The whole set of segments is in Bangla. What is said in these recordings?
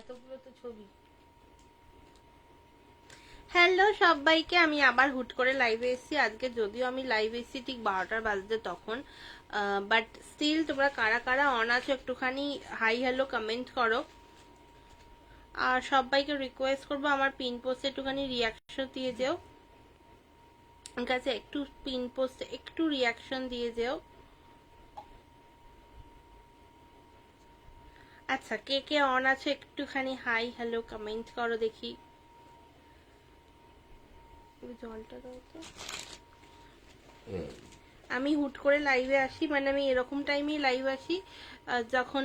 এতগুলো তো ছবি। হ্যালো সবাইকে, আমি আবার হুট করে লাইভে এসেছি আজকে, যদিও আমি লাইভে এসেছি ঠিক 12টার বাজতে তখন, বাট স্টিল তোমরা কারা কারা অন আছো একটুখানি হাই হ্যালো কমেন্ট করো। আর সবাইকে রিকোয়েস্ট করবো আমার পিন পোস্টে একটুখানি রিয়াকশন দিয়ে যেও, আমার কাছে একটু পিন পোস্টে একটু রিয়াকশন দিয়ে যেও। আচ্ছা, কে কে অন আছে একটুখানি হাই হ্যালো কমেন্ট করো দেখি। জলটা দাও তো। আমি হুট করে লাইভে আসি, মানে আমি এরকম টাইমেই লাইভ আসি যখন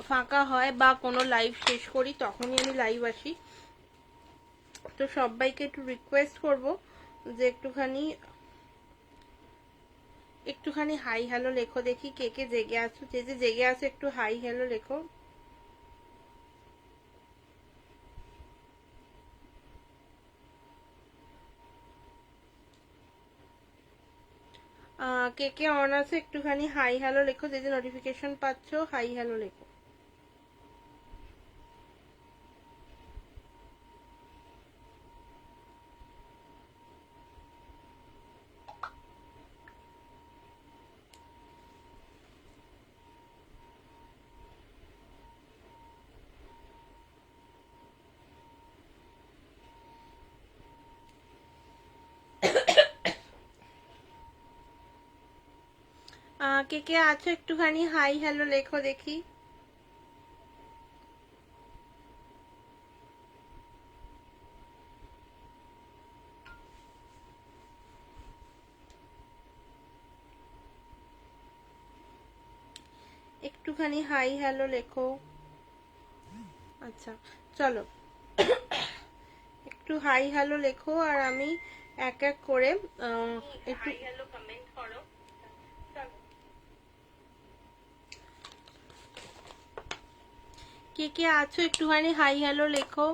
ফাঁকা হয় বা কোনো লাইভ শেষ করি তখনই আমি লাইভ আসি। তো সবাইকে একটু রিকোয়েস্ট করব যে একটুখানি হাই হ্যালো লেখো দেখি, কে কে জেগে আছো, যে যে জেগে আছো একটু হাই হ্যালো লেখো। কে কে অন আছে একটুখানি হাই হ্যালো লেখো, যে যে নোটিফিকেশন পাচ্ছ হাই হ্যালো লেখো। কে কে আছো একটুখানি হাই হ্যালো লেখো দেখি। একটুখানি হাই হ্যালো লেখো। আচ্ছা চলো, একটু হাই হ্যালো লেখো আর আমি এক এক করে একটু হ্যালো কমেন্ট করো। কে কে আছো একটুখানি হাই হ্যালো লেখো।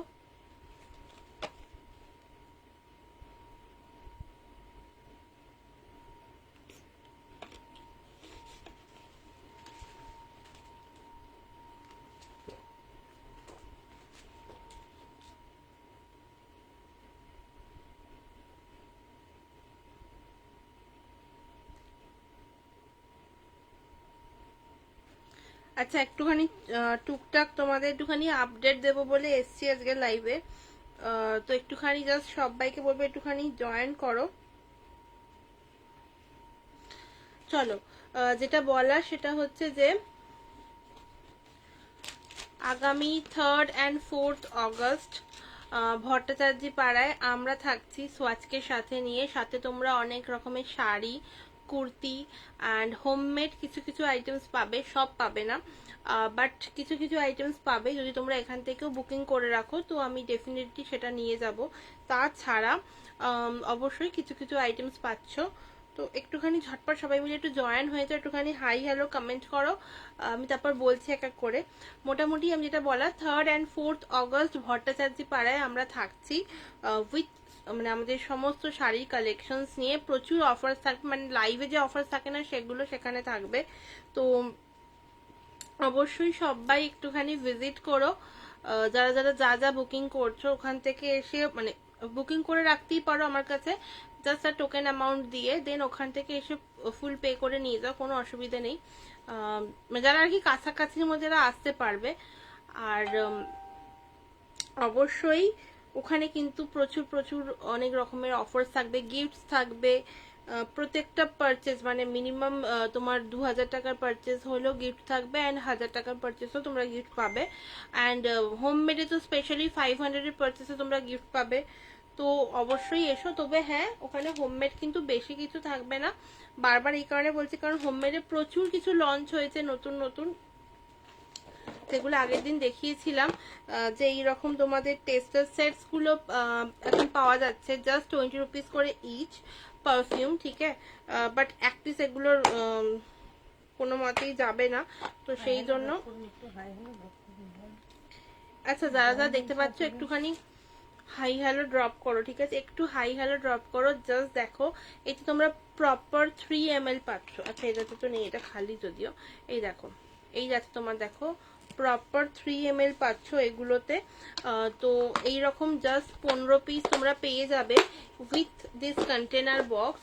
আচ্ছা, একটুখানি টুকটাক তোমাদের একটুখানি আপডেট দেবো বলে এসছি আজকে লাইভে, তো একটুখানি জাস্ট সবাইকে বলবো একটুখানি জয়েন করো। চলো, যেটা বলার সেটা হচ্ছে যে আগামী 3rd and 4th August Bhattacharya পাড়ায় আমরা থাকছি সোয়াচকে সাথে নিয়ে। সাথে তোমরা অনেক রকমের শাড়ি, কুর্তি অ্যান্ড হোমমেড কিছু কিছু আইটেমস পাবে, সব পাবে না বাট কিছু কিছু আইটেমস পাবে। যদি তোমরা এখান থেকেও বুকিং করে রাখো তো আমি ডেফিনেটলি সেটা নিয়ে যাব। তাছাড়া অবশ্যই কিছু কিছু আইটেমস পাচ্ছ। তো একটুখানি ঝটপট সবাই মিলে একটু জয়েন হয়ে যাও, একটুখানি হাই হ্যালো কমেন্ট করো, আমি তারপর বলছি এক এক করে। মোটামুটি আমি যেটা বলা, 3rd and 4th August Bhattacharya পাড়ায় আমরা থাকছি উইথ মানে আমাদের সমস্ত শাড়ির কালেকশনস নিয়ে। প্রচুর অফার্স থাকবে, মানে লাইভে যে অফার্স থাকে না সেগুলো সেখানে থাকবে। তো অবশ্যই সবাই একটুখানি ভিজিট করো। যারা যারা যা যা বুকিং করছো ওখান থেকে এসে মানে বুকিং করে রাখতেই পারো আমার কাছে, জাস্ট আর টোকেন অ্যামাউন্ট দিয়ে দেন ওখান থেকে এসে ফুল পে করে নিয়ে যাও, কোনো অসুবিধা নেই। যারা আর কি কাছাকাছির মধ্যে যারা আসতে পারবে। আর অবশ্যই ওখানে কিন্তু প্রচুর প্রচুর অনেক রকমের অফার্স থাকবে, গিফটস থাকবে। প্রত্যেকটা পারচেজ মানে মিনিমাম তোমার 2000 টাকার পারচেজ হলেও গিফট থাকবে, অ্যান্ড 1000 টাকার পারচেজও তোমরা গিফট পাবে। অ্যান্ড হোমমেডে তো স্পেশালি 500-এর পারচেজে তোমরা গিফট পাবে। তো অবশ্যই এসো। তবে হ্যাঁ, ওখানে হোমমেড কিন্তু বেশি কিছু থাকবে না, বারবার এই কারণে বলছি কারণ হোমমেডে প্রচুর কিছু লঞ্চ হয়েছে নতুন নতুন, যেগুলো আগের দিন দেখিয়েছিলাম। যে এইরকম তোমাদের টেস্টার সেটস গুলো এখন পাওয়া যাচ্ছে জাস্ট 20 রুপিস করে ইচ পারফিউম, ঠিক আছে। বাট এক পিস এগুলোর কোনো মতেই যাবে না, তো সেই জন্য আচ্ছা যারা যারা দেখতে পাচ্ছ একটুখানি হাই হ্যালো ড্রপ করো, ঠিক আছে, একটু হাই হ্যালো ড্রপ করো। জাস্ট দেখো এটা তোমরা প্রপার 3 ml পাচ্ছ। আচ্ছা এটাতে তো নেই, এটা খালি যদিও। এই দেখো, এই যাচ্ছে তোমার দেখো প্রপার 3 ml পাচ্ছ এগুলোতে। তো এইরকম জাস্ট 15 পিস তোমরা পেয়ে যাবে উইথ দিস কন্টেনার বক্স।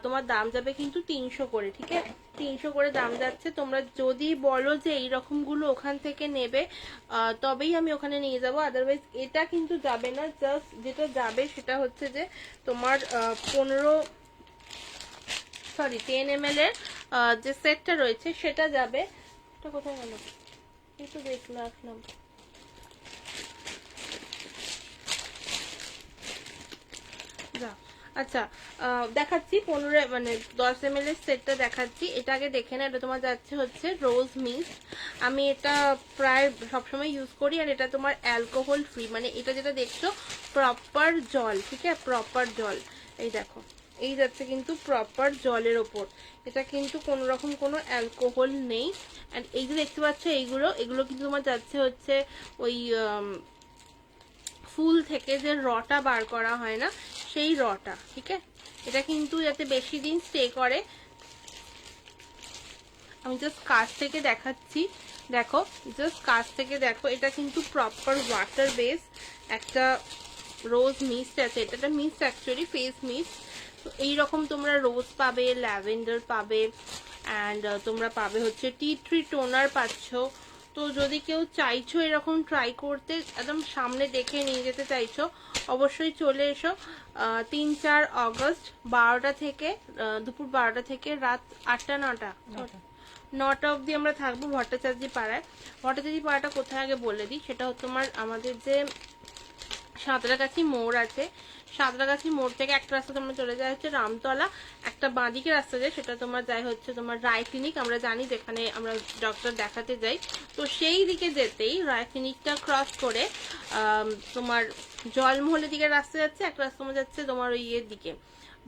তোমার দাম যাবে কিন্তু 300 করে, ঠিক আছে? 300 করে দাম যাচ্ছে। তোমরা যদি বলো যে এইরকম গুলো ওখান থেকে নেবে তবেই আমি ওখানে নিয়ে যাবো, আদারওয়াইজ এটা কিন্তু যাবে না। জাস্ট যেটা যাবে সেটা হচ্ছে যে তোমার 10 ml এর যে সেটটা রয়েছে সেটা যাবে। এটা কোথায় গেল? এই তো রাখলাম। আচ্ছা দেখাচ্ছি 15 মানে 10 ml এর সেটটা দেখাচ্ছি। এটা আগে দেখে না। এটা তোমার যাচ্ছে হচ্ছে রোজ মিস্ট। আমি এটা প্রায় সবসময় ইউজ করি, আর এটা তোমার অ্যালকোহল ফ্রি। মানে এটা যেটা দেখছো প্রপার জল, ঠিক আছে? প্রপার জল। এই দেখো, এই যাচ্ছে কিন্তু প্রপার জলের ওপর। এটা কিন্তু কোনো রকম কোনো অ্যালকোহল নেই। অ্যান্ড এই যে দেখতে পাচ্ছ এগুলো কিন্তু তোমার যাচ্ছে হচ্ছে ওই ফুল থেকে যে রটা বার করা হয় না, সেই রটা, ঠিক আছে? এটা কিন্তু যাতে বেশি দিন স্টে করে। আমি জাস্ট কাছ থেকে দেখাচ্ছি, দেখো, জাস্ট কাছ থেকে দেখো। এটা কিন্তু প্রপার ওয়াটার বেস একটা রোজ মিস্ট আছে। এটা একটা মিস্ট অ্যাকচুয়ালি, ফেস মিস্ট। তো এইরকম তোমরা রোজ পাবে, ল্যাভেন্ডার পাবে, অ্যান্ড তোমরা পাবে হচ্ছে টি ট্রি টোনার পাচ্ছ। তো যদি কেউ চাইছো এরকম ট্রাই করতে, একদম সামনে দেখে নিয়ে যেতে চাইছো, অবশ্যই চলে এসো। 3-4 অগস্ট 12টা থেকে দুপুর 12টা থেকে রাত 8টা 9টা অবধি আমরা থাকবো ভট্টাচার্য পাড়ায়। ভট্টাচার্য পাড়াটা কোথায় আগে বলে দিই। সেটা হচ্ছে তোমার আমাদের যে সাঁতরাগাছি মোড় আছে, সাঁতরাগাছি মোড় থেকে একটা রাস্তা তোমরা চলে যায় হচ্ছে রামতলা, একটা বাঁদিকে রাস্তা যায় সেটা তোমার যায় হচ্ছে তোমার রায় ক্লিনিক। আমরা জানি যেখানে আমরা ডক্টর দেখাতে যাই। তো সেই দিকে যেতেই রায় ক্লিনিকটা ক্রস করে তোমার জলমহলের দিকে রাস্তা যাচ্ছে, একটা রাস্তা তোমার যাচ্ছে তোমার ওই ইয়ের দিকে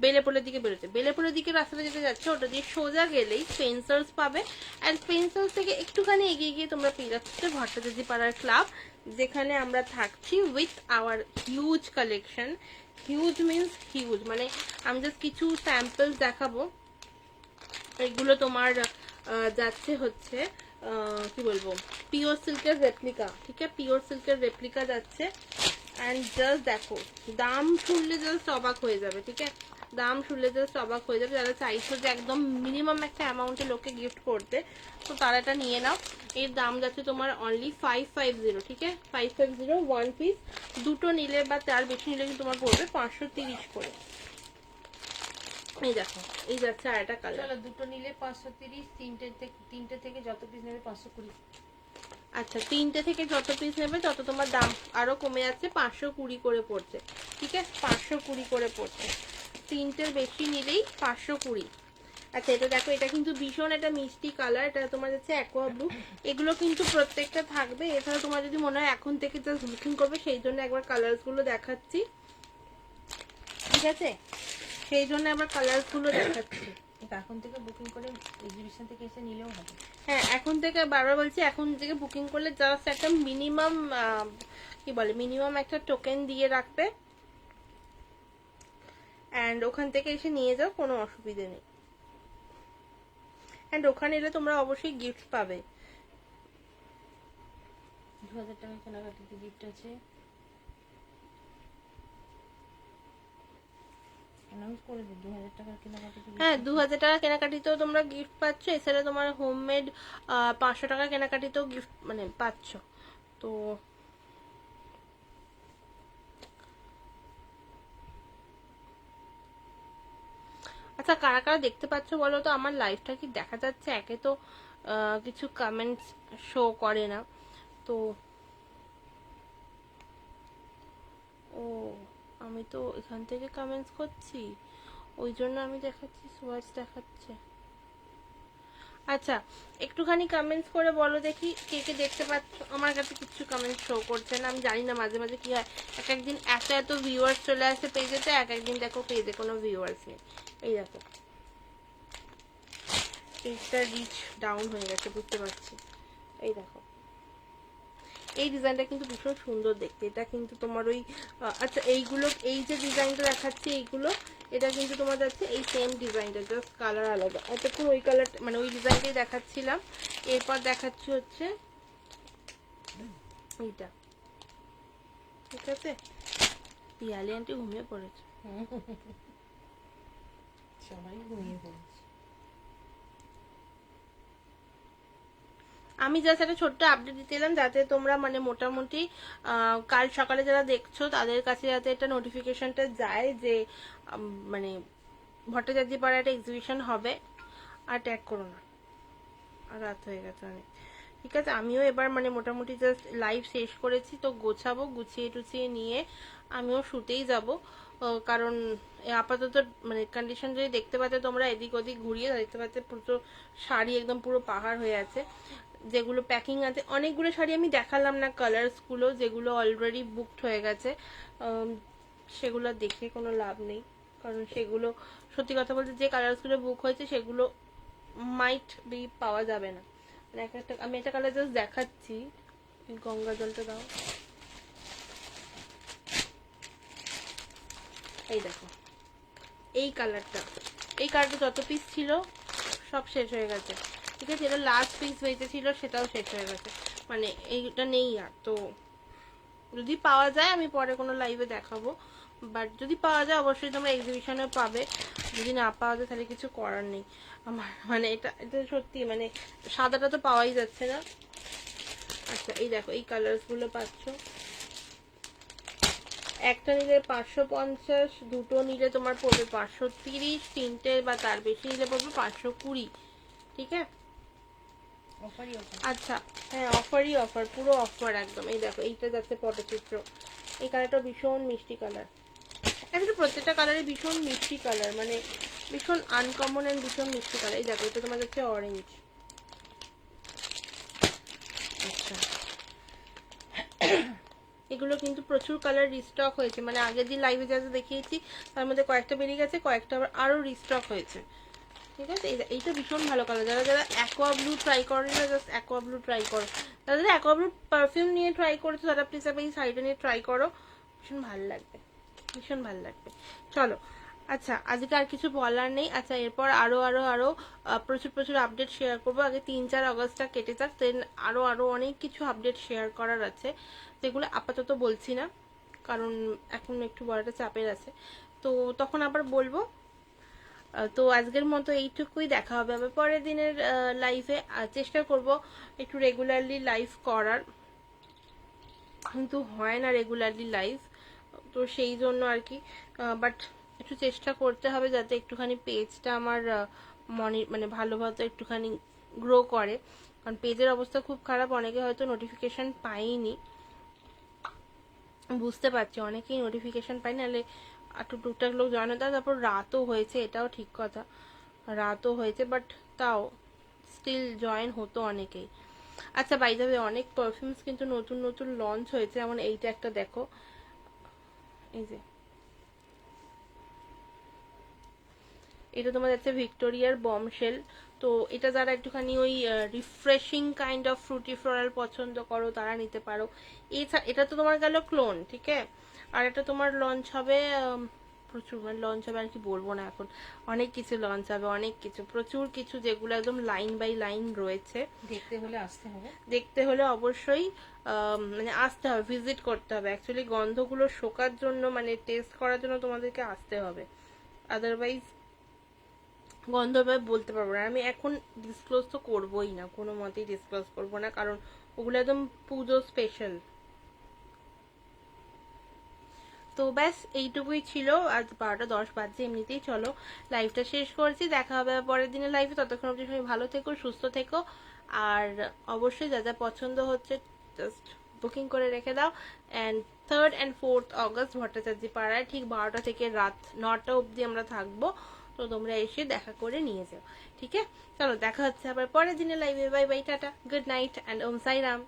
বেলেপুরের দিকে বেরোতে। বেলেপুরের দিকে রাস্তাটা যেতে যাচ্ছে ওটা দিয়ে সোজা গেলেই স্পেন্সার্স পাবে। অ্যান্ড স্পেন্সার্স থেকে একটুখানি এগিয়ে গিয়ে তোমরা পেয়ে যাচ্ছে ভট্টাচার্য পাড়ার ক্লাব, যেখানে আমরা থাকছি with our huge collection. Huge means huge, মানে আমি জাস্ট কিছু স্যাম্পলস দেখাবো। এগুলো তোমার যাচ্ছে হচ্ছে কি বলবো, পিওর সিল্কের রেপ্লিকা, ঠিক আছে? পিওর সিল্কের রেপ্লিকা যাচ্ছে। অ্যান্ড জাস্ট দেখো, দাম শুনলে জাস্ট অবাক হয়ে যাবে, ঠিক আছে? দাম শুনলে জাস্ট অবাক হয়ে যাবে। যারা চাইছো যে একদম মিনিমাম একটা অ্যামাউন্টে লোককে গিফট করতে, তো তারা এটা নিয়ে নাও। এর দাম যাচ্ছে তোমার অনলি 550, ঠিক আছে? 550 1 পিস। দুটো নিলে বা তার বেশি নিলে কিন্তু তোমার পড়বে 530 করে। এই দেখো, এই যাচ্ছে আর একটা কালার। চলো, দুটো নিলে 530, তিনটে থেকে যত পিস নেবে 520। আচ্ছা, 3টে থেকে যত পিস নেবে তত তোমার দাম আরো কমে যাচ্ছে, 520 করে পড়ছে, ঠিক আছে? 520 করে পড়ছে। 3টের বেশি নিলেই 520। আচ্ছা, এটা দেখো, এটা কিন্তু ভীষণ একটা মিষ্টি কালার। এটা তোমার যাচ্ছে অ্যাকোয়া ব্লু। এগুলো কিন্তু প্রত্যেকটা থাকবে। এছাড়া তোমার যদি মনে হয় এখন থেকে জাস্ট বুকিং করবে, সেই জন্য একবার কালার্স গুলো দেখাচ্ছি, ঠিক আছে? সেই জন্য আবার কালার্স গুলো দেখাচ্ছি। এখন থেকে বুকিং করে এক্সিবিশন থেকে এসে নিলেও হবে। হ্যাঁ, এখন থেকে বারবার বলছি, এখন থেকে বুকিং করলে জাস্ট একটা মিনিমাম কি বলে, মিনিমাম একটা টোকেন দিয়ে রাখবে, অ্যান্ড ওখান থেকে এসে নিয়ে যাও, কোনো অসুবিধে নেই। অ্যান্ড ওখানে এলে তোমরা অবশ্যই গিফট পাবে। 2000 টাকা কেনাকাটিতে গিফট আছে। হ্যাঁ, 2000 টাকা কেনাকাটিতেও তোমরা গিফট পাচ্ছ। এছাড়া তোমার হোমমেড 500 টাকা কেনাকাটিতেও গিফট মানে পাচ্ছ। তো আচ্ছা, কারা কারা দেখতে পাচ্ছ বলো তো? আমার লাইভটা কি দেখা যাচ্ছে? একে তো কিছু কমেন্টস শো করে না। তো ও, আমি তো এখান থেকে কমেন্টস করছি, ওই জন্য আমি দেখাচ্ছি, সোয়াচ দেখাচ্ছে। আচ্ছা, একটুখানি কমেন্টস করে বলো দেখি কে কে দেখতে পাচ্ছ। আমার কাছে কিছু কমেন্ট শো করছে না, আমি জানি না মাঝে মাঝে কি হয়। এক একদিন এত এত ভিউয়ার্স চলে আসে পেজেতে, এক একদিন দেখো পেজে কোনো ভিউয়ার্স নেই। এই দেখো, পেজটা রিচ ডাউন হয়ে গেছে, বুঝতে পারছি। এই দেখো, এই ডিজাইনটা কিন্তু ভীষণ সুন্দর দেখতে। এটা কিন্তু তোমার ওই আচ্ছা, এইগুলো, এই যে ডিজাইনটা দেখাচ্ছি এইগুলো, এটা কিন্তু তোমার যাচ্ছে এই সেম ডিজাইনটা, জাস্ট কালার আলাদা। এতক্ষণ ওই কালার মানে ওই ডিজাইনটাই দেখাচ্ছিলাম। এরপর দেখাচ্ছি হচ্ছে এইটা ঠিক আছে। পিয়ালি আন্টি ঘুমিয়ে পড়েছে। সবাই ঘুমিয়ে পড়েছে। আমি জাস্ট একটা ছোট্ট আপডেট দিতে এলাম যাতে তোমরা মানে মোটামুটি কাল সকালে যারা দেখছো তাদের কাছে যাতে একটা নোটিফিকেশনটা যায় যে মানে ভট্টাচার্য পাড়ায় একটা এক্সিবিশন হবে। আর ট্যাগ করো না, আর রাত হয়ে গেছে অনেক। ঠিক আছে, আমিও এবার মানে মোটামুটি জাস্ট লাইভ শেষ করেছি, তো গোছাবো, গুছিয়ে টুছিয়ে নিয়ে আমিও শুতেই যাব। কারণ আপাতত মানে কন্ডিশন যদি দেখতে পাচ্ছ তোমরা, এদিক ওদিক ঘুরিয়ে দেখতে পাচ্ছ পুরো শাড়ি একদম পুরো পাহাড় হয়ে আছে। যেগুলো প্যাকিং আছে, অনেকগুলো শাড়ি আমি দেখালাম না কালার্স গুলো, যেগুলো অলরেডি বুকড হয়ে গেছে। সেগুলো দেখে কোনো লাভ নেই, কারণ সেগুলো সত্যি কথা বলতে যে কালার্স গুলো বুক হয়েছে সেগুলো মাইট বি পাওয়া যাবে না। মানে একটা আমি একটা কালার জাস্ট দেখাচ্ছি, গঙ্গা জলটা দাও। এই দেখো এই কালারটা, এই কালারটা যত পিস ছিল সব শেষ হয়ে গেছে। ঠিক আছে, এটা লাস্ট পিস বেঁচেছিল, সেটাও শেষ হয়ে গেছে, মানে এইটা নেই আর। তো যদি পাওয়া যায় আমি পরে কোনো লাইভে দেখাবো, বাট যদি পাওয়া যায় অবশ্যই তোমরা এক্সিবিশনে পাবে। যদি না পাওয়া যায় তাহলে কিছু করার নেই আমার, মানে এটা এটা সত্যি মানে সাদাটা তো পাওয়াই যাচ্ছে না। আচ্ছা এই দেখো এই কালার্স গুলো পাচ্ছ, একটা নিলে 550, দুটো নিলে তোমার পড়বে 530, তিনটে বা তার বেশি নিলে পড়বে 520। ঠিক আছে, আচ্ছা হ্যাঁ অফারই অফার, পুরো অফার একদম। এই দেখো এইটা যাচ্ছে পটচিত্র, এই কালারটা ভীষণ মিষ্টি কালার। আসলে প্রত্যেকটা কালারই ভীষণ মিষ্টি কালার, মানে ভীষণ আনকমন এন্ড ভীষণ মিষ্টি কালার। এই দেখো এটা তোমার যাচ্ছে অরেঞ্জ। আচ্ছা এগুলো কিন্তু প্রচুর কালার রিস্টক হয়েছে, মানে আগের দিন লাইভে যা দেখিয়েছি তার মধ্যে কয়েকটা বেরিয়ে গেছে, কয়েকটা আবার আরো রিস্টক হয়েছে। ঠিক আছে, এইটা ভীষণ ভালো কালার। যারা যারা অ্যাকোয়া ব্লু ট্রাই করেনি না, জাস্ট অ্যাকোয়া ব্লু ট্রাই করো। যারা যারা অ্যাকোয়া ব্লু পারফিউম নিয়ে ট্রাই করেছো তারা প্লিজ এই শাড়িটা নিয়ে ট্রাই করো, ভীষণ ভালো লাগবে, ভীষণ ভালো লাগবে। চলো আচ্ছা আজকে আর কিছু বলার নেই। আচ্ছা এরপর আরো আরো আরো প্রচুর প্রচুর আপডেট শেয়ার করবো। আগে 3-4 আগস্টটা কেটে যাক, দেন আরো আরো অনেক কিছু আপডেট শেয়ার করার আছে, যেগুলো আপাতত বলছি না কারণ এখন একটু বড় একটা চাপের আছে, তো তখন আবার বলবো। তো আজকের মতো এইটুকুই, দেখা হবে আবার পরের দিনের লাইভে। চেষ্টা করব একটু রেগুলারলি লাইভ করার, কিন্তু হয় না রেগুলারলি লাইভ, তো সেই জন্য আর কি। বাট একটু চেষ্টা করতে হবে যাতে একটুখানি পেজটা আমার মানে ভালোভাবে একটুখানি গ্রো করে, কারণ পেজের অবস্থা খুব খারাপ। অনেকে হয়তো নোটিফিকেশন পাইনি, বুঝতে পারছি অনেকেই নোটিফিকেশন পাই, নাহলে একটু টুকটাক লোক জয়েন হতে। তারপর রাতও হয়েছে, এটাও ঠিক কথা, রাতও হয়েছে, বাট তাও স্টিল জয়েন হতো অনেকেই। আচ্ছা বাই দ্য ওয়ে অনেক পারফিউমস কিন্তু নতুন নতুন লঞ্চ হয়েছে, যেমন এইটা একটা দেখো, এই যে এটা তোমার যাচ্ছে ভিক্টোরিয়ার বমশেল। তো এটা যারা একটুখানি ওই refreshing kind of fruity floral পছন্দ করো তারা নিতে পারো। এটা তো তোমার গেল ক্লোন, ঠিক আছে। আর এটা তোমার লঞ্চ হবে প্রচুর, মানে লঞ্চ হবে আর কি বলবো না এখন, অনেক কিছু লঞ্চ হবে, অনেক কিছু, প্রচুর কিছু, যেগুলো একদম লাইন বাই লাইন রয়েছে। দেখতে হলে আসতে হবে, দেখতে হলে অবশ্যই মানে আসতে হবে, ভিজিট করতে হবে। অ্যাকচুয়ালি গন্ধগুলো শোকার জন্য মানে টেস্ট করার জন্য তোমাদেরকে আসতে হবে, আদারওয়াইজ গন্ধ বলতে পারবো না। আমি এখন ডিসক্লোজ তো করবোই না, কোনো মতেই ডিসক্লোজ করবো না, কারণ ওগুলো একদম পুজো স্পেশাল। তো ব্যাস এইটুকুই ছিল, আজ 12:10 বাজছে এমনিতেই। চলো লাইভটা শেষ করছি, দেখা হবে পরের দিনের লাইভে। ততক্ষণ অবধি সবাই ভালো থেকো, সুস্থ থেকো, আর অবশ্যই যা যা পছন্দ হচ্ছে জাস্ট বুকিং করে রেখে দাও। And 3rd and 4th August Bhattacharya পাড়ায় ঠিক 12টা থেকে রাত 9টা অবধি আমরা থাকবো, তো তোমরা এসে দেখা করে নিয়ে যাও। ঠিক আছে, চলো দেখা হচ্ছে আবার পরের দিনের লাইভে। Bye bye, tata, good night and Om Sai Ram.